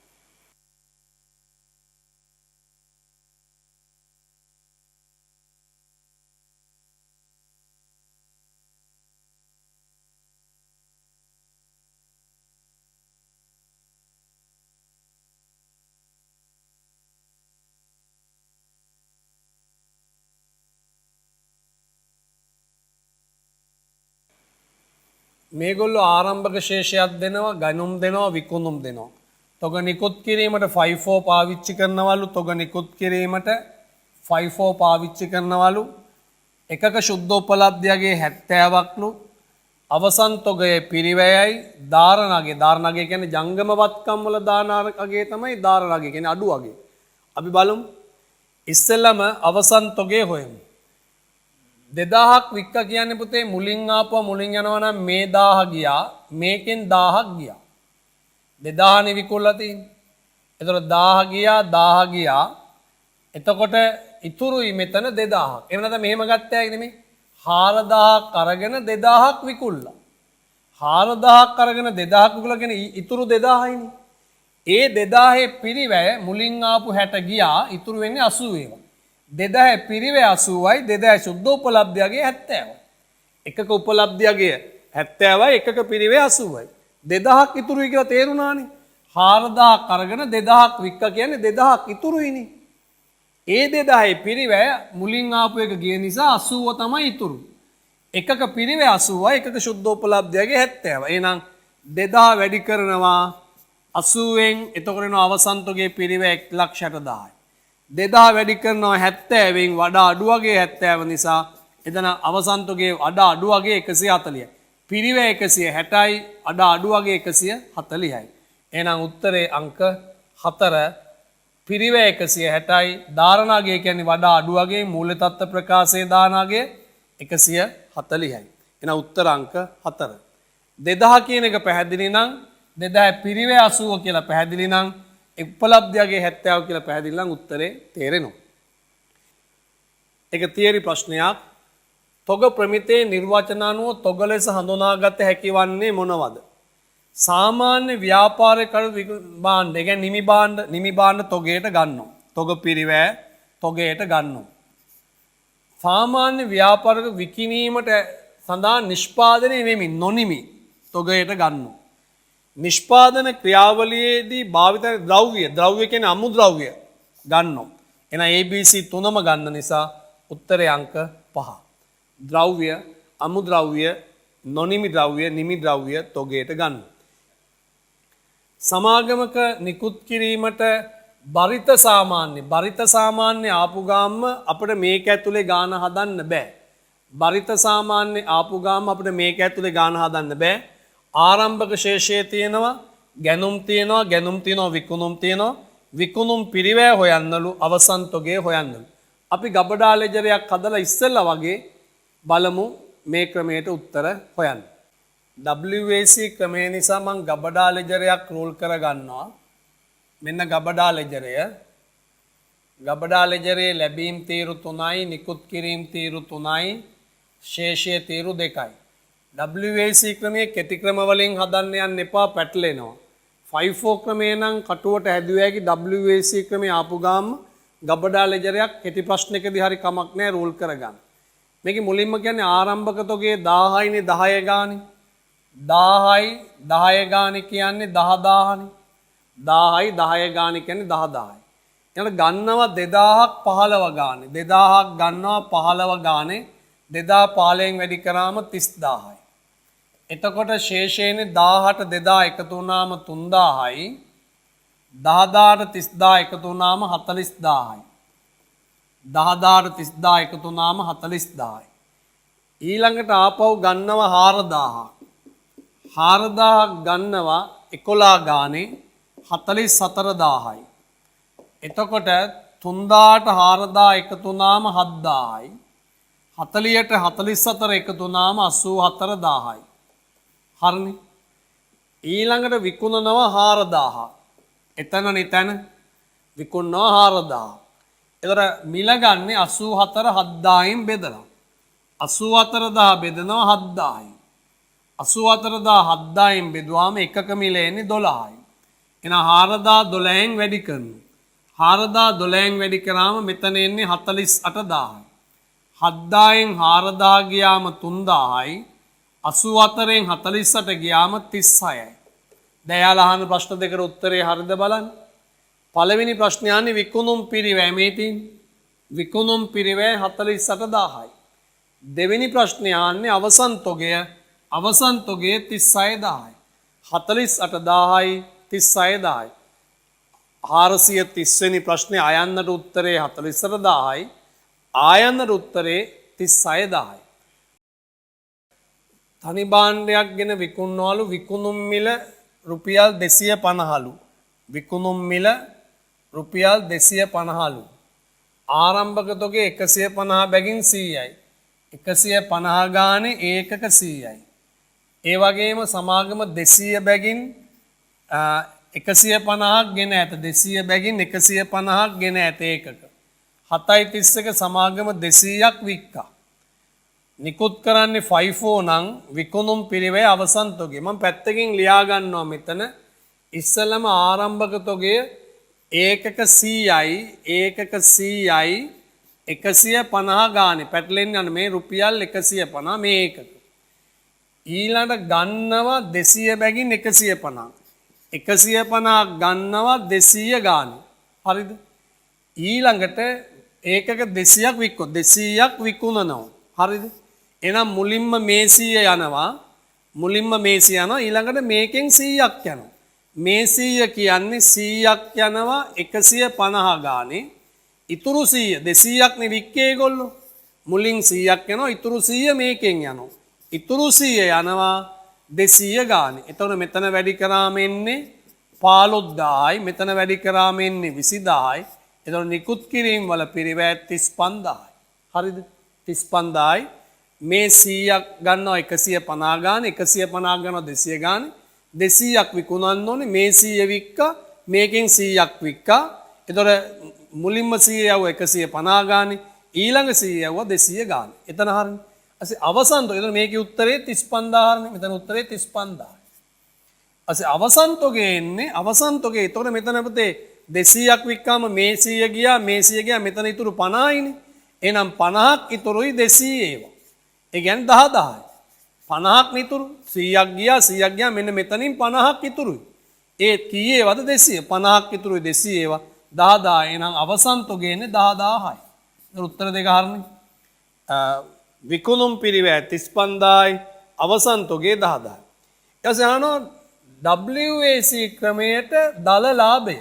මේගොල්ලෝ ආරම්භක ශේෂයක් දෙනවා ගණුම් දෙනවා විකුණුම් දෙනවා. තොග නිකුත් කිරීමට 54 පාවිච්චි කරනවලු තොග නිකුත් කිරීමට 54 පාවිච්චි කරනවලු එකක ශුද්ධ උපලබ්ධයගේ 70ක්ලු අවසන් තොගයේ පිරිවැයයි ධාරණගේ කියන්නේ ජංගම වත්කම් වල දානාරකගේ තමයි ධාරණගේ කියන්නේ අඩු වගේ. අපි බලමු ඉස්සෙල්ලම අවසන් තොගේ හොයමු. 2000ක් වික්ක කියන්නේ පුතේ මුලින් ආපුවා මුලින් යනවා නම් මේ 1000 ගියා මේකෙන් 1000ක් ගියා 2000 නේ විකුණලා තියෙන්නේ. එතකොට 1000 ගියා එතකොට ඉතුරුයි මෙතන 2000ක්. එහෙම නැත්නම් මෙහෙම ගත්තා නෙමෙයි 4000ක් අරගෙන 2000ක් විකුණලා 4000ක් අරගෙන 2000ක් විකුණලා කියන්නේ ඉතුරු 2000යිනේ. ඒ 2000 පිරිවැය මුලින් ආපු 60 ගියා ඉතුරු වෙන්නේ 80 ඒවා. 2000 පිරිවැය 80යි 2000 සුද්ධ උපලබ්ධයගේ 70යි. එකක උපලබ්ධයගේ 70යි එකක පිරිවැය 80යි. 2000ක් ඉතුරුයි කියලා තේරුණානේ. 4000ක් අරගෙන 2000ක් වික්ක කියන්නේ 2000ක් ඉතුරුයිනේ. ඒ 2000 පිරිවැය මුලින් ආපු එක ගිය නිසා 80 තමයි ඉතුරු. එකක පිරිවැය 80යි එකක සුද්ධ උපලබ්ධයගේ 70යි. එහෙනම් 2000 වැඩි කරනවා 80න් එතකොට එනවා අවසන් තොගේ පිරිවැය 1,60,000යි. 2000 වැඩි කරනවා 70න් වඩා අඩු වගේ 70 නිසා එතන අවසන් තොගේ වඩා අඩු වගේ 140යි. පිරිවැය 160යි වඩා අඩු වගේ 140යි. එහෙනම් උත්තරේ අංක 4 පිරිවැය 160යි ධාරණාගය කියන්නේ වඩා අඩු වගේ මූල්‍ය තත්ත්ව ප්‍රකාශයේ දානාගය 140යි. එහෙනම් උත්තර අංක 4. 2000 කියන එක පැහැදිලි නම් 2000 පිරිවැය 80 කියලා පැහැදිලි නම් උපලබ්ධයගේ 70 කියලා පැහැදිලි නම් උත්තරේ තේරෙනවා. ඒක තියරි ප්‍රශ්නයක්. තොග ප්‍රමිතේ නිර්වචන අනුව තොග ලෙස හඳුනාගත හැකි වන්නේ මොනවද? සාමාන්‍ය ව්‍යාපාරික භාණ්ඩ, ඒ කියන්නේ නිමි භාණ්ඩ තොගයට ගන්නවා. තොග පිරිවැය තොගයට ගන්නවා. සාමාන්‍ය ව්‍යාපාරික විකිණීමට සඳහා නිෂ්පාදනය වෙමින් නොනිමි තොගයට ගන්නවා. නිෂ්පාදන ක්‍රියාවලියේදී භාවිත ද්‍රව්‍ය කියන්නේ අමුද්‍රව්‍ය ගන්නවා. එහෙනම් ABC තුනම ගන්න නිසා උත්තරේ අංක 5. ද්‍රව්‍ය, අමුද්‍රව්‍ය, නොනිමි ද්‍රව්‍ය, නිමි ද්‍රව්‍ය තොගයට ගන්න. සමාගමක නිකුත් කිරීමට බරිත සාමාන්‍ය ආපු ගාම අපිට මේක ඇතුලේ ගාන හදන්න බෑ. බරිත සාමාන්‍ය ආපු ගාම අපිට මේක ඇතුලේ ගාන හදන්න බෑ. ආරම්භක ශේෂයේ තියෙනවා ගැනුම් විකුණුම් තියෙනවා විකුණුම් පිරිවැය හොයන්නලු අවසන් තොගේ හොයන්නලු. අපි ගබඩා ලෙජරයක් හදලා ඉස්සෙල්ලා වගේ බලමු මේ ක්‍රමයට උත්තර හොයන්න. WAC ක්‍රමය නිසා මම ගබඩා ලෙජරයක් රෝල් කරගන්නවා. මෙන්න ගබඩා ලෙජරය. ගබඩා ලෙජරේ ලැබීම් තීරු 3යි නිකුත් කිරීම තීරු 3යි ශේෂයේ තීරු 2යි. WAC ක්‍රමයේ කෙටි ක්‍රම වලින් හදන්න යන්න එපා පැටලෙනවා. 54 ක්‍රමය නම් කටුවට හැදුවේ හැකි WAC ක්‍රමයේ ආපු ගාම ගබඩා ලෙජරයක් කෙටි ප්‍රශ්නකදී හරි කමක් නැහැ රෝල් කරගන්න. මේකේ මුලින්ම කියන්නේ ආරම්භක තොගේ 1000යිනේ 10 ගානේ. 10යි 10 ගානේ කියන්නේ 10000නේ. 10යි 10 ගානේ කියන්නේ 10000යි. ඊළඟ ගන්නවා 2000ක් 15 ගානේ. 2000ක් ගන්නවා 15 ගානේ. 2015න් වැඩි කරාම 30000යි. එතකොට ශේෂයනේ 18 2000 එකතු වුණාම 3000යි. 10000ට 30000 එකතු වුණාම 40000යි. 10000ට 30000 එකතු වුණාම 40000යි. ඊළඟට ආපහු ගන්නවා 4000ක්. 4000ක් ගන්නවා 11 ගානේ 44000යි. එතකොට 3000ට 4000 එකතු වුණාම 7000යි. 40ට 44 එකතු වුණාම 84000යි. හරිනේ. ඊළඟට විකුණනවා 4000. එතන නිතන විකුණනවා 4000. එතකොට මිල ගන්නේ 84000න් බෙදලා. 84000 බෙදනවා 7000න්. 84000න් බෙදුවාම එකක මිල එන්නේ 12යි. එහෙනම් 4012න් වැඩි කරනවා. 4012න් වැඩි කරාම මෙතන එන්නේ 48000යි. 7000න් 4000 ගියාම 3000යි. 84න් 48 ගියාම 36යි. දැන් යාලා අහන ප්‍රශ්න දෙකට උත්තරේ හරිද බලන්න. පළවෙනි ප්‍රශ්නේ යන්නේ විකුණුම් පිරිවැය මේ තියෙන්නේ. විකුණුම් පිරිවැය 48000යි. දෙවෙනි ප්‍රශ්නේ යන්නේ අවසන් තොගය. අවසන් තොගය 36000යි. 48000යි 36000යි. 430 වෙනි ප්‍රශ්නේ අයන්නට උත්තරේ 48000යි. ආයන්නට උත්තරේ 36000යි. තනි භාණ්ඩයක් ගෙන විකුණනවලු විකුණුම් මිල රුපියල් 250ලු. විකුණුම් මිල රුපියල් 250ලු. ආරම්භක තොගේ 150 බැගින් 100යි. 150 ගානේ ඒකක 100යි. ඒ වගේම සමාගම 200 බැගින් 150ක් ගෙන ඇත. 200 බැගින් 150ක් ගෙන ඇත ඒකක. 7.31 සමාගම 200ක් වික්කා. නිකුත් කරන්නේ 54 නම් විකුණුම් පිරිවැය අවසන් තොගය. මම පැත්තකින් ලියා ගන්නවා මෙතන. ඉස්සෙල්ලම ආරම්භක තොගය ඒකක 100යි ඒකක 100යි 150 ගානේ පැටලෙන්න යන මේ රුපියල් 150 මේ ඒකක. ඊළඟට ගන්නවා 200 බැගින් 150. 150 ගන්නවා 200 ගානේ. හරිද? ඊළඟට ඒකක 200ක් වික්කොත් 200ක් විකුණනවා. හරිද? එහෙනම් මුලින්ම මේ 100 යනවා. මුලින්ම මේ 100 යනවා. ඊළඟට මේකෙන් 100ක් යනවා. මේ 100 කියන්නේ 100ක් යනවා 150 ගානේ. ඉතුරු 100 200ක් නේ වික්කේ ඒගොල්ලෝ. මුලින් 100ක් යනවා ඉතුරු 100 මේකෙන් යනවා. ඉතුරු 100 යනවා 200 ගානේ. එතකොට මෙතන වැඩි කරාම එන්නේ 15000යි. මෙතන වැඩි කරාම එන්නේ 20000යි. එතකොට නිකුත් කිරීම වල පිරිවැය 35000යි. හරිද? 35000යි. මේ 100ක් ගන්නවා 150 ගානේ 150 ගන්නවා 200 ගානේ 200ක් විකුණන්න ඕනේ. මේ 100 වික්කා මේකෙන් 100ක් වික්කා. එතකොට මුලින්ම 100 යවුව 150 ගානේ ඊළඟ 100 යවුව 200 ගානේ. එතන හරිනේ. අසේ අවසන් තොගය. එතකොට මේකේ උත්තරේ 35000 හරිනේ. මෙතන උත්තරේ 35000. අසේ අවසන් තොගේ එන්නේ අවසන් තොගේ. එතකොට මෙතන පුතේ 200ක් වික්කාම මේ 100 ගියා මේ 100 ගියා මෙතන ඉතුරු 50යිනේ. එහෙනම් 50ක් ඉතුරුයි 200 ඒවා. ඒ කියන්නේ 10000යි. 50ක් ඉතුරු 100ක් ගියා 100ක් ගියා මෙන්න මෙතනින් 50ක් ඉතුරුයි. ඒ කීයේ වද 200 50ක් ඉතුරුයි 200 ඒවා 10000. එහෙනම් අවසන් තොගේ එන්නේ 10000යි. ඒතර උත්තර දෙක හරිනේ. විකුණුම් පිරිවැය 35000යි අවසන් තොගේ 10000යි. ඊට අහනවා WAC ක්‍රමයට දල ලාභය.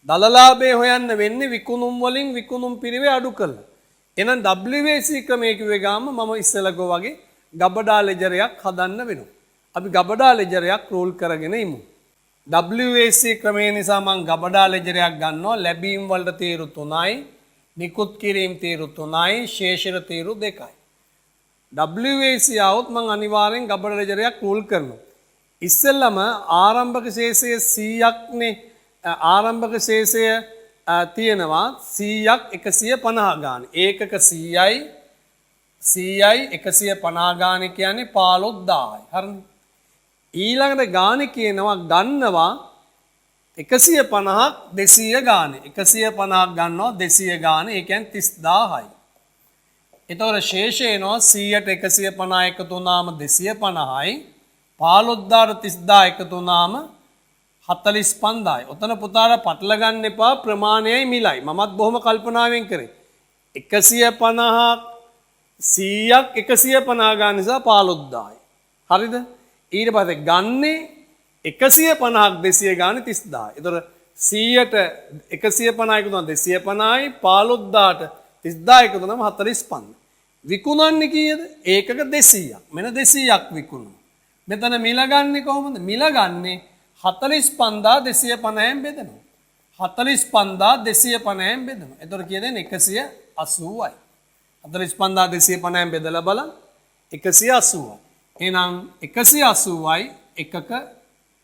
දල ලාභය හොයන්න වෙන්නේ විකුණුම් වලින් විකුණුම් පිරිවැය අඩු කළා. එහෙනම් WAC ක්‍රමය කිව්වේ ගාම මම ඉස්සෙල්ලා ගෝ වගේ ගබඩා ලෙජරයක් හදන්න වෙනවා. අපි ගබඩා ලෙජරයක් රෝල් කරගෙන ඉමු. WAC ක්‍රමය නිසා මම ගබඩා ලෙජරයක් ගන්නවා. ලැබීම් වලට තීරු 3යි, නිකුත් කිරීම තීරු 3යි, ශේෂර තීරු 2යි. WAC આવොත් මම අනිවාර්යෙන් ගබඩා ලෙජරයක් රෝල් කරනවා. ඉස්සෙල්ලම ආරම්භක ශේෂය 100ක් නේ. ආරම්භක ශේෂය තියෙනවා 100ක් 150 ගානේ. ඒකක 100යි 150 ගානේ කියන්නේ 15000යි. හරිනේ. ඊළඟට ගානේ කියනවා ගන්නවා 150ක් 200 ගානේ. 150ක් ගන්නවා 200 ගානේ. ඒ කියන්නේ 30000යි. එතකොට ශේෂය එනවා 100ට 150 එකතු වුණාම 250යි. 15000ට 30000 එකතු වුණාම 45000යි. ඔතන පුතාලා පටල ගන්න එපා ප්‍රමාණයයි මිලයි. මමත් බොහොම කල්පනාවෙන් කරේ. 150ක් 100ක් 150 ගන්න නිසා 15000යි. හරිද? ඊට පස්සේ ගන්නේ 150ක් 200 ගානේ 30000යි. ඒතර 100ට 150 එකතු වුණා 250යි 15000ට 30000 එකතු වුණාම 45. විකුණන්නේ කීයද? ඒකක 200ක්. මෙන්න 200ක් විකුණනවා. මෙතන මිල ගන්නේ කොහොමද? මිල ගන්නේ 45250න් බෙදනවා. 45250න් බෙදනවා. එතකොට කීයද? 180යි. 45250න් බෙදලා බලන්න 180යි. එහෙනම් 180යි එකක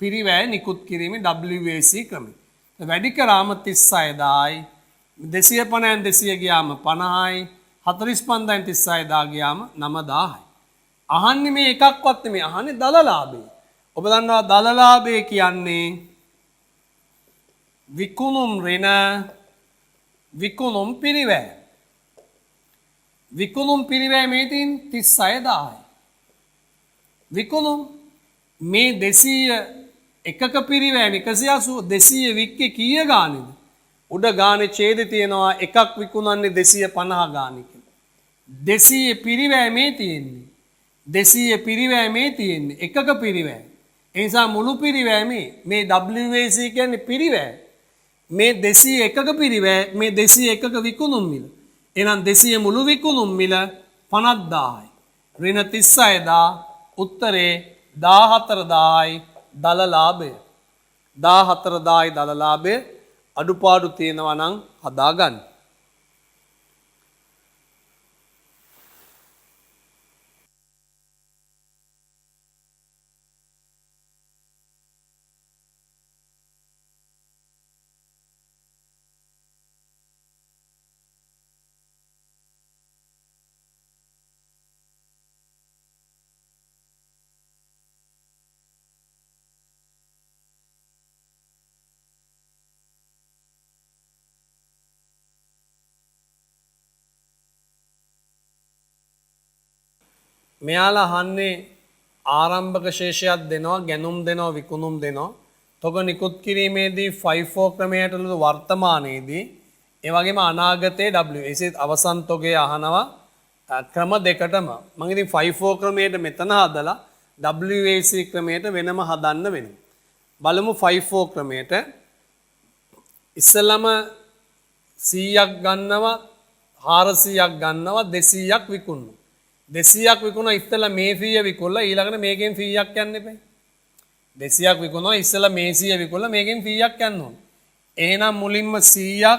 පිරිවැය නිකුත් කිරීමේ WAC ක්‍රමය. වැඩි කරාම 36000යි 250න් 200 ගියාම 50යි 45න් 36 දා ගියාම 9000යි. අහන්නේ මේ එකක්වත් නෙමෙයි අහන්නේ දලලාභය. ඔබ දන්නවා දලලාභය කියන්නේ විකුණුම් ඍණ විකුණුම් පිරිවැය. විකුණුම් පිරිවැය මේ තියෙන 36000යි. විකුණුම් මේ 200 එකක පිරිවැය 180 200 වික්කේ කීය ගානේද? උඩ ගානේ ඡේදෙ තියෙනවා එකක් විකුණන්නේ 250 ගානකින්. 200 පිරිවැය මේ තියෙන්නේ. 200 පිරිවැය මේ තියෙන්නේ එකක පිරිවැය. ඒ නිසා මුළු පිරිවැය මේ WAC කියන්නේ පිරිවැය. මේ 200 එකක පිරිවැය මේ 200 එකක විකුණුම් මිල. එහෙනම් 200 මුළු විකුණුම් මිල 50000යි. ඍණ 36000 උත්තරේ 14000යි දල ලාභය. 14000යි දල ලාභය. අඩුපාඩු තියෙනවා නම් හදාගන්න. මෙයාලා අහන්නේ ආරම්භක ශේෂයක් දෙනවා ගැනුම් දෙනවා විකුණුම් දෙනවා තොග නිකුත් කිරීමේදී 54 ක්‍රමයටලු වර්තමානයේදී ඒ වගේම අනාගතයේ WAC අවසන් තොගේ අහනවා ක්‍රම දෙකටම මම ඉතින් 54 ක්‍රමයට මෙතන හදලා WAC ක්‍රමයට වෙනම හදන්න වෙනවා බලමු 54 ක්‍රමයට ඉස්සෙල්ලාම 100ක් ගන්නවා 400ක් ගන්නවා 200ක් විකුණනවා 200ක් විකුණා ඉස්සෙල්ලා මේ 100 විකුණලා ඊළඟට මේකෙන් 100ක් යන්න එපා. 200ක් විකුණා ඉස්සෙල්ලා මේ 100 විකුණලා මේකෙන් 100ක් යන්න ඕන. එහෙනම් මුලින්ම 100ක්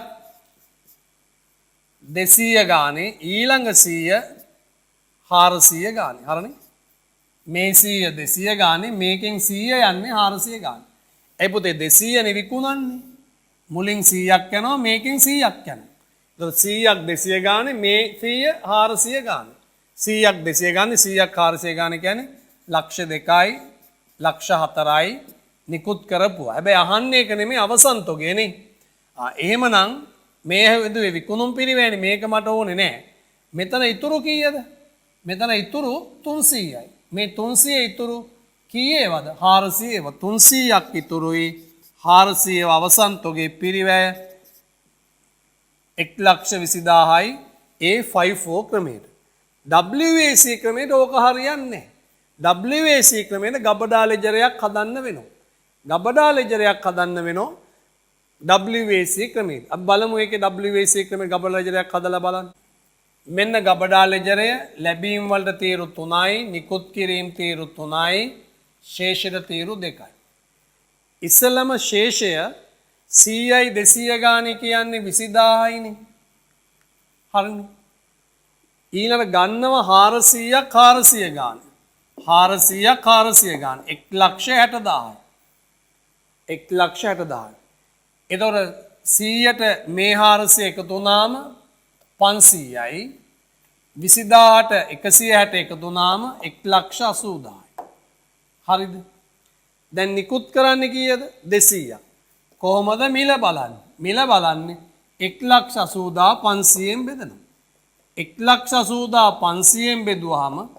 200 ගානේ ඊළඟ 100 400 ගානේ. හරිනේ? මේ 100 200 ගානේ මේකෙන් 100 යන්නේ 400 ගානේ. ඒ පුතේ 200 නේ විකුණන්නේ. මුලින් 100ක් යනවා මේකෙන් 100ක් යනවා. එතකොට 100ක් 200 ගානේ මේ 100 400 ගානේ. 100ක් 200 ගන්න 100ක් 400 ගන්න කියන්නේ ලක්ෂ 2යි ලක්ෂ 4යි නිකුත් කරපුවා. හැබැයි අහන්නේ ඒක නෙමෙයි අවසන් තොගේ නේ. එහෙමනම් මේ හදුවේ විකුණුම් පිරිවැයනේ මේක මට ඕනේ නෑ. මෙතන ඉතුරු කීයද? මෙතන ඉතුරු 300යි. මේ 300 ඉතුරු කීයේවද? 400ව. 300ක් ඉතුරුයි 400ව අවසන් තොගේ පිරිවැය 1,20,000යි A54 ක්‍රමයට. WAC ක්‍රමයට ඕක හරියන්නේ නැහැ. WAC ක්‍රමයට ගබඩා ලෙජරයක් හදන්න වෙනවා. ගබඩා ලෙජරයක් හදන්න වෙනවා WAC ක්‍රමයට. අපි බලමු ඒකේ WAC ක්‍රමයේ ගබඩා ලෙජරයක් හදලා බලන්න. මෙන්න ගබඩා ලෙජරය ලැබීම් වලට තීරු 3යි, නිකුත් කිරීම තීරු 3යි, ශේෂයට තීරු 2යි. ඉස්සෙල්ලම ශේෂය 100යි 200 ගානේ කියන්නේ 20000යිනේ. හරිනේ. ඊළඟ ගන්නවා 400ක් 400 ගාන 400ක් 400 ගාන 1,60,000යි 1,60,000යි එතකොට 100ට මේ 400 එකතු වුණාම 500යි 20000ට 160 එකතු වුණාම 1,80,000යි හරිද දැන් නිකුත් කරන්න කීයද 200ක් කොහොමද මිල බලන්නේ 1,80,500ෙන් බෙදනවා 1,80,500ෙන් බෙදුවාම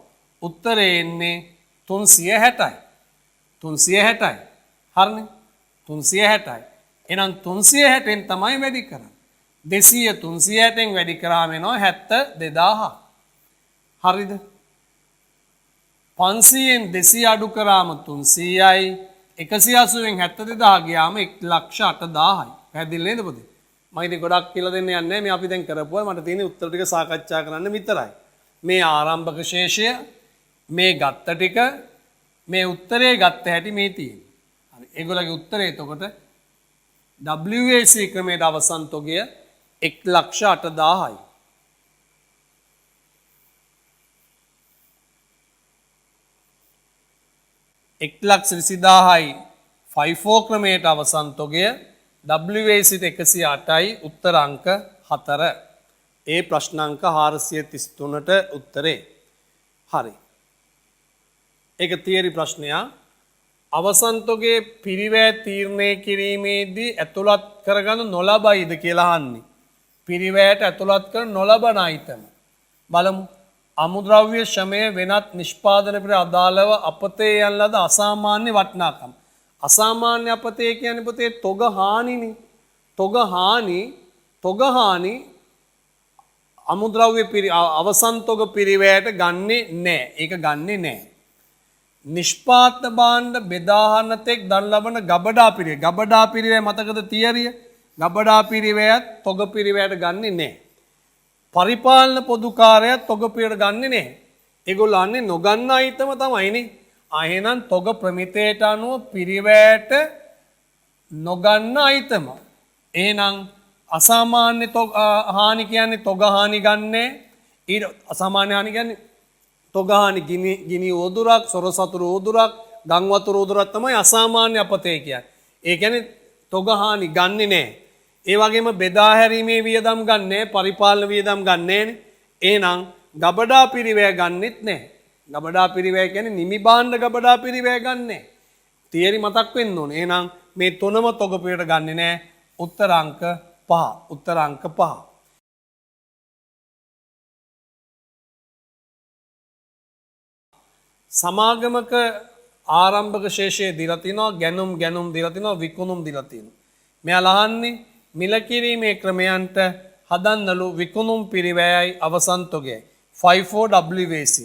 උත්තරේ එන්නේ 360යි. 360යි. හරිනේ? 360යි. එහෙනම් 360ෙන් තමයි වැඩි කරන්නේ. 200 360ෙන් වැඩි කරාම එනවා 72000. හරිද? 500ෙන් 200 අඩු කරාම 300යි. 180ෙන් 72000 ගියාම 1,08,000යි. පැහැදිලි නේද පුතේ? මම ඉතින් ගොඩක් කියලා දෙන්න යන්නේ නැහැ මේ අපි දැන් කරපුවා මට තියෙන උත්තර ටික සාකච්ඡා කරන්න විතරයි මේ ආරම්භක ශේෂය මේ ගත්ත ටික මේ උත්තරේ ගත්ත හැටි මේ තියෙන්නේ හරි ඒගොල්ලගේ උත්තරේ එතකොට WAC ක්‍රමයේ අවසන් තොගය 1,08,000යි 1,20,000යි 54 ක්‍රමයට අවසන් තොගය WAC 108යි උත්තර අංක 4. ඒ ප්‍රශ්නාංක 433ට උත්තරේ. හරි. ඒක තියරි ප්‍රශ්නයක්. අවසන් තොගේ පිරිවැය තීරණය කිරීමේදී ඇතුළත් කරගන්න නොලබයිද කියලා අහන්නේ. පිරිවැයට ඇතුළත් කර නොලබන අයිතම. බලමු. අමුද්‍රව්‍ය ශ්‍රමය වෙනත් නිෂ්පාදන පිට අදාළව අපතේ යන ලද අසාමාන්‍ය වටිනාකම්. අසාමාන්‍ය අපතේ කියන්නේ පුතේ තොග හානිනේ. තොග හානි අමුද්‍රව්‍ය අවසන් තොග පිරිවැයට ගන්නේ නැහැ. ඒක ගන්නේ නැහැ. නිෂ්පාදන භාණ්ඩ බෙදාහන තෙක් දන් ලබන ගබඩා පිරිවැය. ගබඩා පිරිවැය මතකද තියරිය? ගබඩා පිරිවැයත් තොග පිරිවැයට ගන්නේ නැහැ. පරිපාලන පොදු කාර්යයත් තොග පිරිවැයට ගන්නේ නැහැ. ඒගොල්ලෝ අන්නේ නොගන්න අයිතම තමයිනේ. එහෙනම් තොග ප්‍රමිතයට අනුව පිරිවැයට නොගන්න අයිතම. එහෙනම් අසාමාන්‍ය හානි කියන්නේ තොග හානි ගන්නෑ. ඊට අසාමාන්‍ය හානි කියන්නේ තොග හානි ගිනි ඕදුරක්, සොර සතුරු ඕදුරක්, ගම් වතුර ඕදුරක් තමයි අසාමාන්‍ය අපතේ කියන්නේ. ඒ කියන්නේ තොග හානි ගන්නෙ නෑ. ඒ වගේම බෙදා හැරීමේ වියදම් ගන්නෑ, පරිපාලන වියදම් ගන්නෑනේ. එහෙනම් ගබඩා පිරිවැය ගන්නෙත් නෑ. ගබඩා පිරිවැය කියන්නේ නිමි භාණ්ඩ ගබඩා පිරිවැය ගන්නෑ. තියරි මතක් වෙන්න ඕනේ. එහෙනම් මේ තුනම තොග පිරිවැයට ගන්නෙ නෑ. උත්තර අංක 5. සමාගමක ආරම්භක ශේෂයේ දීලා තිනවා, ගැනුම් දීලා තිනවා, විකුණුම් දීලා තිනවා. මෙයා අහන්නේ මිල කිරීමේ ක්‍රමයන්ට හදන්නලු විකුණුම් පිරිවැයයි අවසන් තොගයයි. 54 WAC.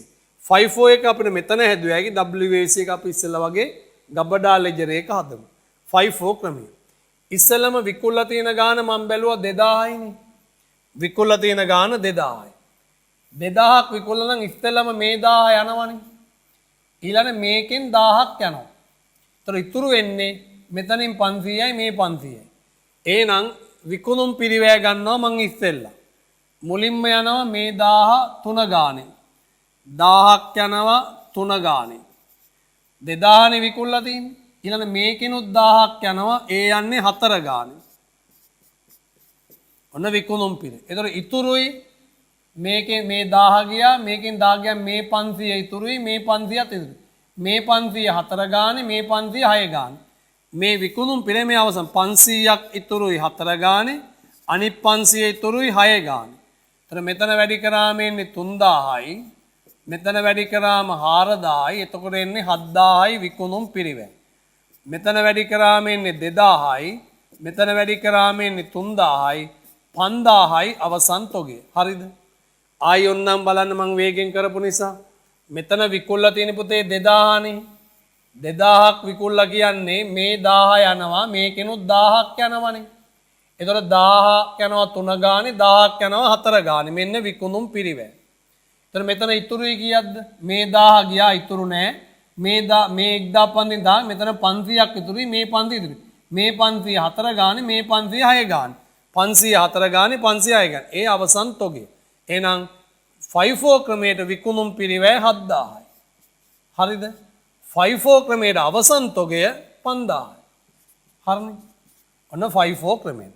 54 එක අපිට මෙතන හැදුවාගේ WAC එක අපි ඉස්සෙල්ලා වගේ ගබඩා ලෙජර් එක හදමු. 54 ක්‍රමය. ඉස්සෙල්ලම විකුල්ලා තියෙන ගාන මම බැලුවා 2000යිනේ. විකුල්ලා තියෙන ගාන 2000යි. 2000ක් විකුල්ලා නම් ඉස්සෙල්ලම මේ 1000 යනවනේ. ඊළඟ මේකෙන් 1000ක් යනවා. ඒතර ඉතුරු වෙන්නේ මෙතනින් 500යි මේ 500යි. එහෙනම් විකුණුම් පිරිවැය ගන්නවා මං ඉස්සෙල්ලා. මුලින්ම යනවා මේ 1000 3 ගානේ. 1000ක් යනවා 3 ගානේ. 2000නේ විකුල්ලා තියෙන්නේ. ඊළඟ මේකෙනුත් 1000ක් යනවා ඒ යන්නේ 4 ගානේ. ඔන්න විකුණුම් පිරේ. ඒතර ඉතුරුයි මේකෙන් මේ 1000 ගියා මේකෙන් 1000 ගියා මේ 500 ඉතුරුයි මේ 500ත් ඉතුරුයි. මේ 500 4 ගානේ මේ 500 6 ගානේ. මේ විකුණුම් පිරේ මේ අවසන් 500ක් ඉතුරුයි 4 ගානේ අනිත් 500 ඉතුරුයි 6 ගානේ. ඒතර මෙතන වැඩි කරාම එන්නේ 3000යි. මෙතන වැඩි කරාම 4000යි. එතකොට එන්නේ 7000යි විකුණුම් පිරිවැය. මෙතන වැඩි කරාම එන්නේ 2000යි. මෙතන වැඩි කරාම එන්නේ 3000යි. 5000යි අවසන් තොගේ. හරිද? ආයි ඔන්නම් බලන්න මං වේගෙන් කරපු නිසා මෙතන විකුල්ලා තියෙන පුතේ 2000නේ. 2000ක් විකුල්ලා කියන්නේ මේ 1000 යනවා මේකෙනුත් 1000ක් යනවනේ. එතකොට 1000ක් යනවා 3 ගානේ 1000ක් යනවා 4 ගානේ. මෙන්න විකුණුම් පිරිවැය. එතන මෙතන ඉතුරුයි කීයක්ද? මේ 1000 ගියා ඉතුරු නෑ. මේ 1500 මෙතන 500ක් ඉතුරුයි මේ 500 ඉතුරුයි. මේ 500 4 ගානේ මේ 500 6 ගානේ. 500 4 ගානේ 500 6 ගානේ. ඒ අවසන් තොගේ. එහෙනම් 54 ක්‍රමයට විකුණුම් පිරිවැය 7000යි. හරිද? 54 ක්‍රමයට අවසන් තොගය 5000යි. හරිනේ? ඔන්න 54 ක්‍රමයෙන්.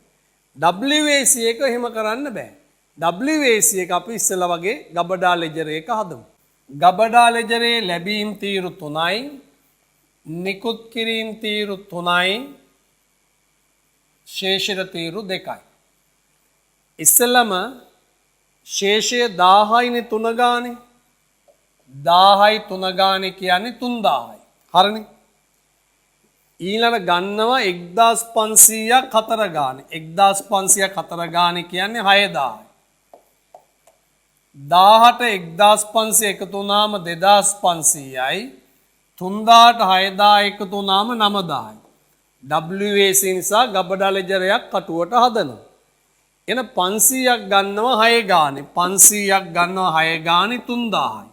WAC එක එහෙම කරන්න බෑ. WAC එක අපි ඉස්සෙල්ලා වගේ ගබඩා ලෙජර් එක හදමු. ගබඩා ලෙජරේ ලැබීම් තීරු 3යි, නිකුත් කිරීම තීරු 3යි, ශේෂිත තීරු 2යි. ඉස්සෙල්ලම ශේෂය 1000යිනේ 3 ගානේ. 1000යි 3 ගානේ කියන්නේ 3000යි. හරිනේ? ඊළඟ ගන්නවා 1500ක් 4 ගානේ. 1500ක් 4 ගානේ කියන්නේ 6000යි. 1000ට 1500 එකතු වුණාම 2500යි. 3000ට 6000 එකතු වුණාම 9000යි. WAC නිසා ගබඩා ලෙජරයක් කටුවට හදනවා. එන 500ක් ගන්නවා 6 ගානේ. 500ක් ගන්නවා 6 ගානේ 3000යි.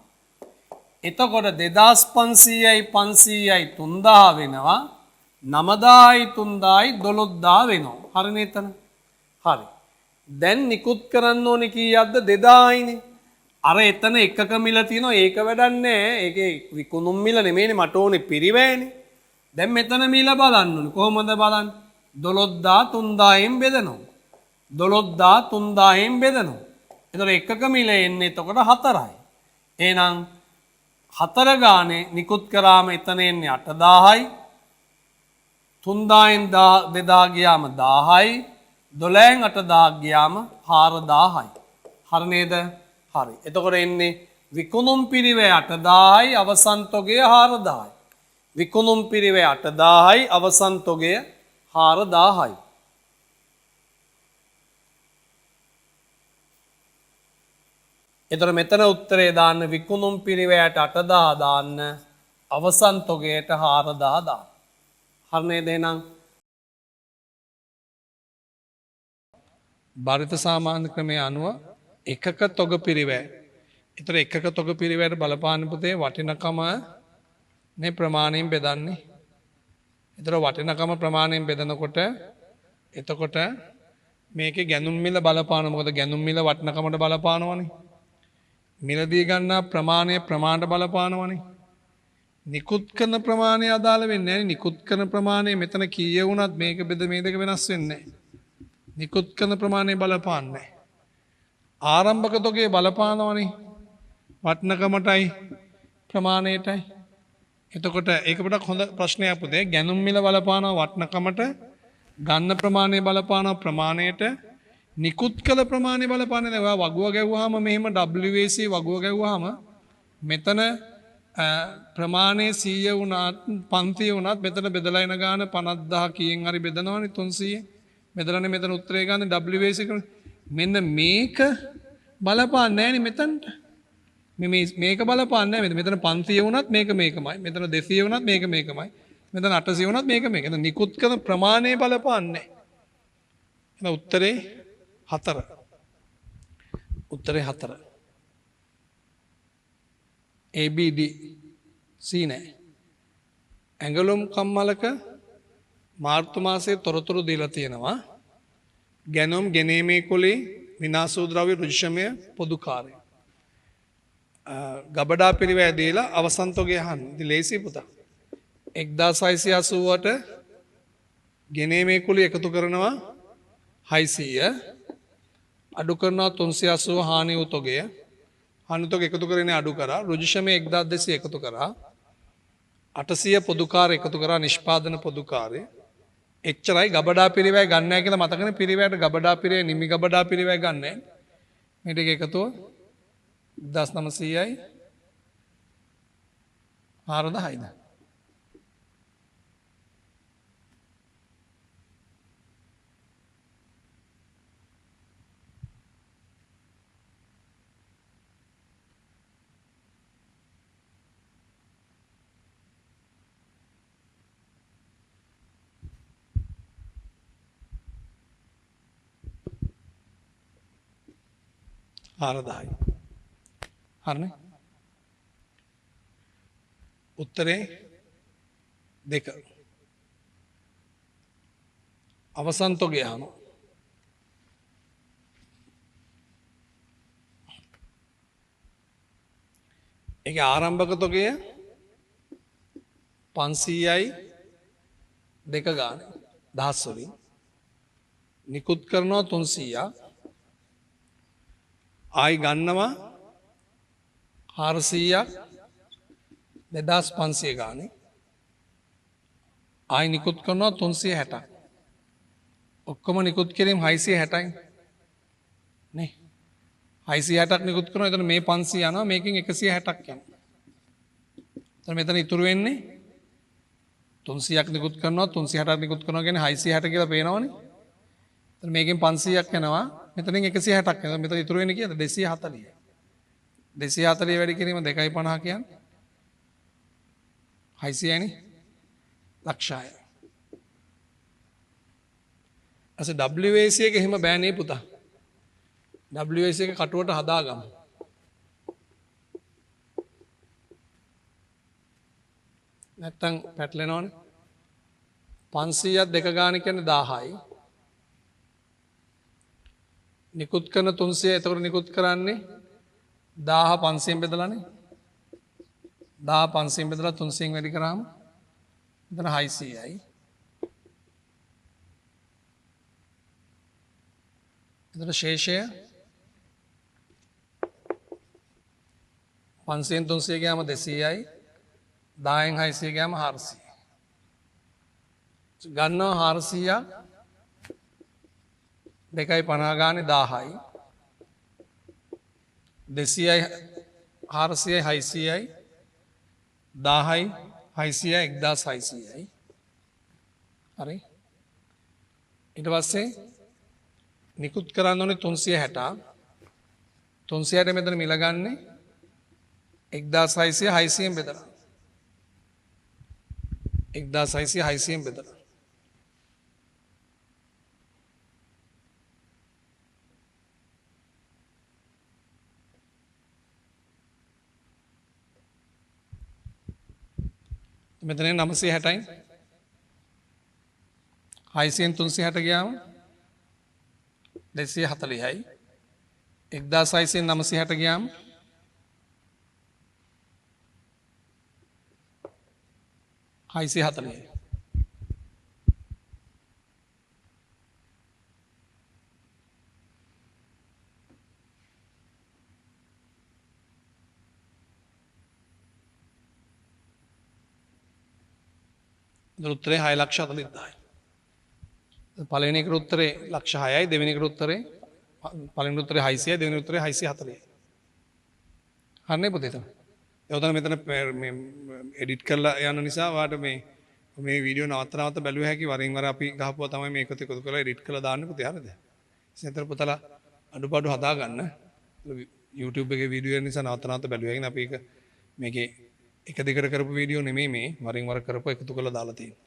එතකොට 2500යි 500යි 3000 වෙනවා. 9000යි 3000යි 12000 වෙනවා. හරිනේ එතන? හරි. දැන් නිකුත් කරන්න ඕනේ කීයක්ද? 2000යිනේ. අර එතන එකක මිල තියෙනවා ඒක වැඩක් නැහැ. ඒකේ විකුණුම් මිල නෙමෙයිනේ මට ඕනේ පිරිවැයනේ. දැන් මෙතන මිල බලන්න ඕනේ. කොහොමද බලන්නේ? 12000 3000න් බෙදනවා. 12 3000න් බෙදනවා. එතකොට එකක මිල එන්නේ එතකොට 4යි. එහෙනම් 4 ගානේ නිකුත් කරාම එතන එන්නේ 8000යි. 3000න් බෙදා ගියාම 1000යි. 12න් 8000 ගියාම 4000යි. හරි නේද? හරි. එතකොට එන්නේ විකුණුම් පිරිවැය 8000යි අවසන් තොගය 4000යි. විකුණුම් පිරිවැය 8000යි අවසන් තොගය 4000යි. එතකොට මෙතන උත්තරේ දාන්න විකුණුම් පිරිවැයට 8000 දාන්න අවසන් තොගයට 4000 දාන්න. හරි නේද එහෙනම්? භාරිත සාමාන්‍ය ක්‍රමයේ අනුව එකක තොග පිරිවැය. ඒතර එකක තොග පිරිවැයට බලපාන පුතේ වටිනකම නේ ප්‍රමාණයෙන් බෙදන්නේ. ඒතර වටිනකම ප්‍රමාණයෙන් බෙදනකොට එතකොට මේකේ ගැනුම් මිල බලපාන. මොකද ගැනුම් මිල වටිනකමට බලපානවනේ. මිලදී ගන්නා ප්‍රමාණය ප්‍රමාණයට බලපානවනේ. නිකුත් කරන ප්‍රමාණය අදාළ වෙන්නේ නැහැ. නිකුත් කරන ප්‍රමාණය මෙතන කීය වුණත් මේක බෙද මේ දෙක වෙනස් වෙන්නේ නැහැ. නිකුත් කරන ප්‍රමාණය බලපාන්නේ නැහැ. ආරම්භක තොගේ බලපානවනේ. වටිනකමටයි ප්‍රමාණයටයි. එතකොට ඒක පොඩක් හොඳ ප්‍රශ්නයක් පුතේ. ගැනුම් මිල බලපානවා වටිනකමට, ගන්න ප්‍රමාණය බලපානවා ප්‍රමාණයට, නිකුත් කළ ප්‍රමාණය බලපාන්නේ නැහැ. ඔයා වගුව ගැව්වහම මෙහෙම WAC වගුව ගැව්වහම මෙතන ප්‍රමාණය 100 වුණත් 500 වුණත් මෙතන බෙදලා එන ගාන 50000 කීයෙන් හරි බෙදනවනේ 300. බෙදලානේ මෙතන උත්තරේ ගන්න WAC කරන. මෙන්න මේක බලපාන්නේ නැහැනේ මෙතනට. මේක බලපාන්නේ නැහැ. මෙතන 500 වුණත් මේක මේකමයි. මෙතන 200 වුණත් මේක මේකමයි. මෙතන 800 වුණත් මේක මේක. එතන නිකුත් කරන ප්‍රමාණය බලපාන්නේ නැහැ. එහෙනම් උත්තරේ 4. උත්තරේ 4. ABD C නෑ. ඇඟලුම් කම්මලක මාර්තු මාසයේ තොරතුරු දීලා තියෙනවා. ගැනුම් ගෙනීමේ කුලේ විනාශෝද්‍රව්‍ය රුජිෂමය පොදු කාර්යය. ගබඩා පිරිවැය දීලා අවසන් තොගය අහන්න. ඉතින් ලේසි පුතා. 1680ට ගෙනීමේ කුලිය එකතු කරනවා 600. අඩු කරනවා 380 හානි වූ තොගය. හානි තොග එකතු කරගෙන අඩු කරා. රුජිෂමය 1200 එකතු කරා. 800 පොදු කාර්ය එකතු කරා නිෂ්පාදන පොදු කාර්ය. එච්චරයි. ගබඩා පිරිවැය ගන්න නැහැ කියලා මතකනේ. පිරිවැයට ගබඩා පිරිවැය නිමි ගබඩා පිරිවැය ගන්න නැහැ. මේ ටික එකතුව 1900යි 4000යිද? හරදායි. හරිනේ. උත්තරේ 2. අවසන් තොගය අහනවා. ඒකේ ආරම්භක තොගය 500යි 2 ගාන දහස් වලින් නිකුත් කරනවා 300ක්. ආයි ගන්නවා 400ක් 2500 ගානේ. ආයි නිකුත් කරනවා 360ක්. ඔක්කොම නිකුත් කිරීම 660යි නේ. 660ක් නිකුත් කරනවා. එතන මේ 500 යනවා. මේකෙන් 160ක් යනවා. එතන මෙතන ඉතුරු වෙන්නේ 300ක් නිකුත් කරනවා 360ක් නිකුත් කරනවා කියන්නේ 660 කියලා පේනවනේ. එතන මේකෙන් 500ක් යනවා. මෙතනින් 160ක් යනවා. මෙතන ඉතුරු වෙන්නේ කීයද? 240. 240 වැඩි කිරීම 2.50 කියන්නේ 600යි නේ. ලක්ෂයයි. අස WAC එක එහෙම බෑ නේ පුතා. WAC එක කටුවට හදාගමු. නැත්තම් පැටලෙනවනේ. 500ක් 2 ගාන කියන්නේ 1000යි. නිකුත් කරන 300 එතකොට නිකුත් කරන්නේ 1000 500ෙන් බෙදලානේ. 1000 500ෙන් බෙදලා 300ෙන් වැඩි කරාම එතන 600යි. එතකොට ශේෂය 500න් 300 ගියාම 200යි 10න් 600 ගියාම 400යි. ගන්නවා 400ක් 2.50 ගානේ 1000යි 200යි 400යි 600යි 1000යි 600යි 1600යි. හරි. ඊට පස්සේ නිකුත් කරන්න ඕනේ 360. 360 මෙතන මිල ගන්නේ 1600 600න් බෙදලා. 1600 600න් බෙදලා. මෙතන 960යි 600න් 360 ගියාම 240යි 1600න් 960 ගියාම 640යි. උත්තරේ 6,40,000යි. පළවෙනි එකට උත්තරේ 6,00,000යි, දෙවෙනි එකට උත්තරේ පළවෙනි උත්තරේ 600යි, දෙවෙනි උත්තරේ 640යි. හරිනේ පුතේ එතන. එතන මෙතන මේ එඩිට් කරලා යන නිසා වාට මේ වීඩියෝ නවත්ත බැලුව හැකි වරින් වර අපි ගහපුවා තමයි මේක එකතු කරලා එඩිට් කරලා දාන්න පුතේ හරිද? ඉතින් එතන පුතලා අඩුපාඩු හදා ගන්න. YouTube එකේ වීඩියෝ නිසා නවත්ත බැලුව හැකිනේ අපි ඒක මේකේ එක දිගට කරපු වීඩියෝ නෙමෙයි මේ වරින් වර කරපු එකතු කරලා දාලා තියෙන්නේ.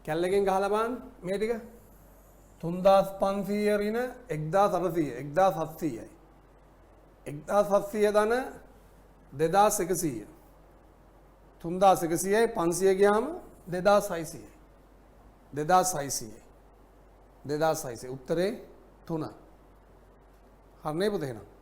කැල්ලකින් ගහලා බලන්න මේ ටික 3500 ඍණ 1800 1700යි 1700 ධන 2100 3100යි 500 ගියාම 2600යි 2600යි 2600 උත්තරේ 3 හරිනේ පුතේ එහෙනම්